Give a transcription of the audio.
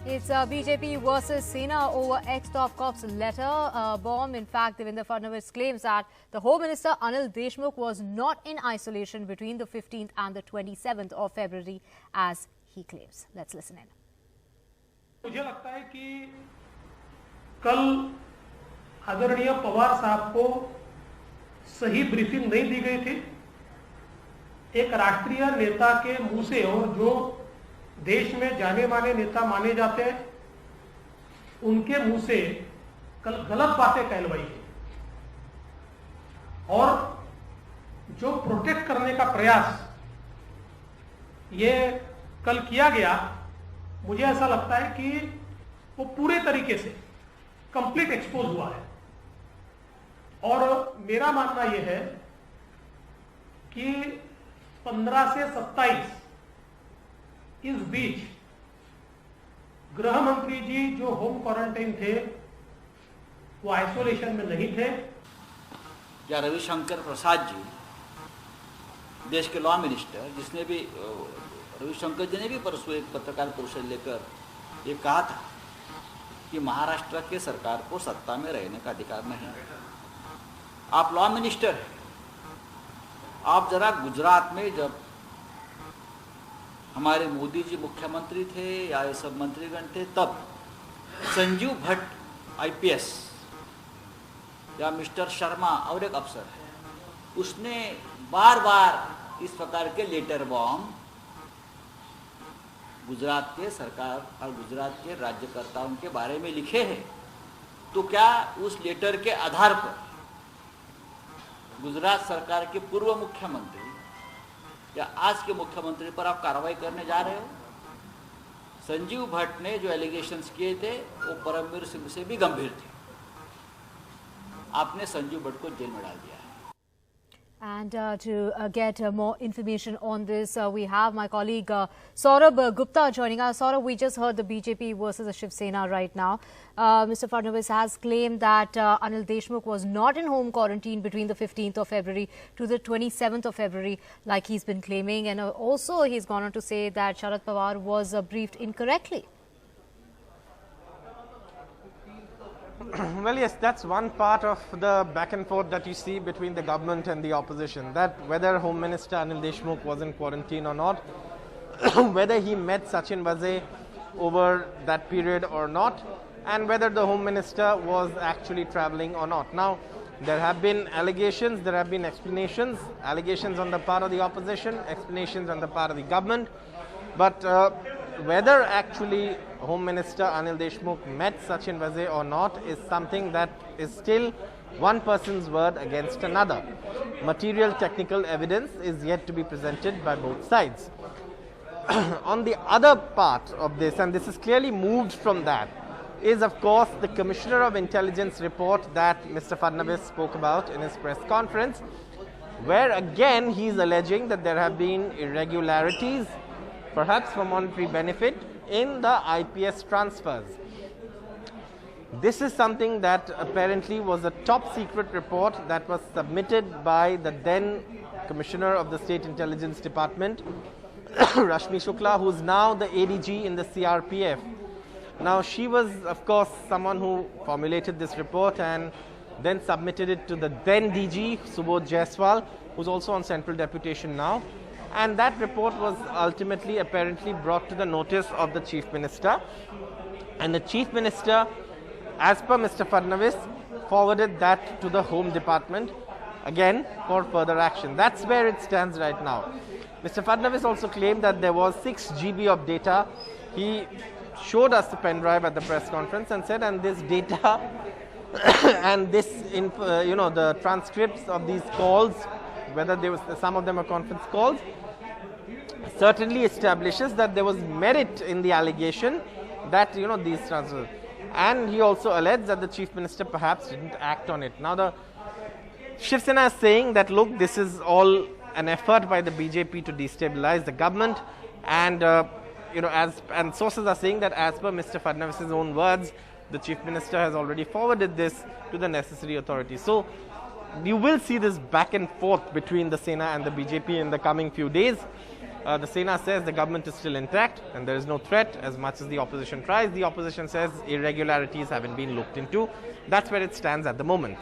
It's BJP versus Sena over ex-top cops letter bomb. In fact, Devendra Fadnavis claims that the Home Minister Anil Deshmukh was not in isolation between the 15th and the 27th of February, as he claims. Let's listen in. मुझे लगता है कि कल आदरणीय पवार साहब को सही briefing नहीं दी गई थी। एक राष्ट्रीय नेता के मुंह से और जो देश में जाने माने नेता माने जाते हैं, उनके मुंह से कल गलत बातें कहलवाई है और जो प्रोटेक्ट करने का प्रयास ये कल किया गया, मुझे ऐसा लगता है कि वो पूरे तरीके से कंप्लीट एक्सपोज हुआ है। और मेरा मानना यह है कि 15 से 27 इस बीच गृह मंत्री जी जो होम क्वारंटाइन थे वो आइसोलेशन में नहीं थे। या रविशंकर प्रसाद जी, देश के लॉ मिनिस्टर, जिसने भी रविशंकर जी ने भी परसों एक पत्रकार परिषद लेकर ये कहा था कि महाराष्ट्र के सरकार को सत्ता में रहने का अधिकार नहीं है। आप लॉ मिनिस्टर हैं, आप जरा गुजरात में जब हमारे मोदी जी मुख्यमंत्री थे या ये सब मंत्रीगण थे, तब संजीव भट्ट आईपीएस या मिस्टर शर्मा और एक अफसर है, उसने बार बार इस प्रकार के लेटर बॉम्ब गुजरात के सरकार और गुजरात के राज्यकर्ताओं के बारे में लिखे हैं। तो क्या उस लेटर के आधार पर गुजरात सरकार के पूर्व मुख्यमंत्री या आज के मुख्यमंत्री पर आप कार्रवाई करने जा रहे हो? संजीव भट्ट ने जो एलिगेशंस किए थे वो परमबीर सिंह से भी गंभीर थे। आपने संजीव भट्ट को जेल में डाल दिया है। And to get more information on this, we have my colleague Saurabh Gupta joining us. Saurabh, we just heard the BJP versus the Shiv Sena right now. Mr. Fadnavis has claimed that Anil Deshmukh was not in home quarantine between the 15th of February to the 27th of February, like he's been claiming. And also he's gone on to say that Sharad Pawar was briefed incorrectly. Well, yes, that's one part of the back and forth that you see between the government and the opposition, that whether Home Minister Anil Deshmukh was in quarantine or not, whether he met Sachin Vaze over that period or not, and whether the Home Minister was actually travelling or not. Now, there have been allegations, there have been explanations, allegations on the part of the opposition, explanations on the part of the government, but whether actually Home Minister Anil Deshmukh met Sachin Vaze or not is something that is still one person's word against another. Material technical evidence is yet to be presented by both sides. On the other part of this, and this is clearly moved from that, is of course the Commissioner of Intelligence report that Mr. Fadnavis spoke about in his press conference, where again he is alleging that there have been irregularities, perhaps for monetary benefit, in the IPS transfers. This is something that apparently was a top secret report that was submitted by the then Commissioner of the State Intelligence Department, Rashmi Shukla, who is now the ADG in the CRPF. Now, she was of course someone who formulated this report and then submitted it to the then DG, Subodh Jaiswal, who is also on central deputation now. And that report was ultimately apparently brought to the notice of the Chief Minister. And the Chief Minister, as per Mr. Fadnavis, forwarded that to the Home Department, again for further action. That's where it stands right now. Mr. Fadnavis also claimed that there was 6 GB of data. He showed us the pen drive at the press conference and said, and this data and this, the transcripts of these calls, whether there was some of them are conference calls, certainly establishes that there was merit in the allegation that these transfers, and he also alleged that the Chief Minister perhaps didn't act on it. Now the Shiv Sena is saying that look, this is all an effort by the BJP to destabilize the government, and and sources are saying that as per Mr. Fadnavis's own words, the Chief Minister has already forwarded this to the necessary authorities. So you will see this back and forth between the Sena and the BJP in the coming few days. The Sena says the government is still intact and there is no threat as much as the opposition tries. The opposition says irregularities haven't been looked into. That's where it stands at the moment.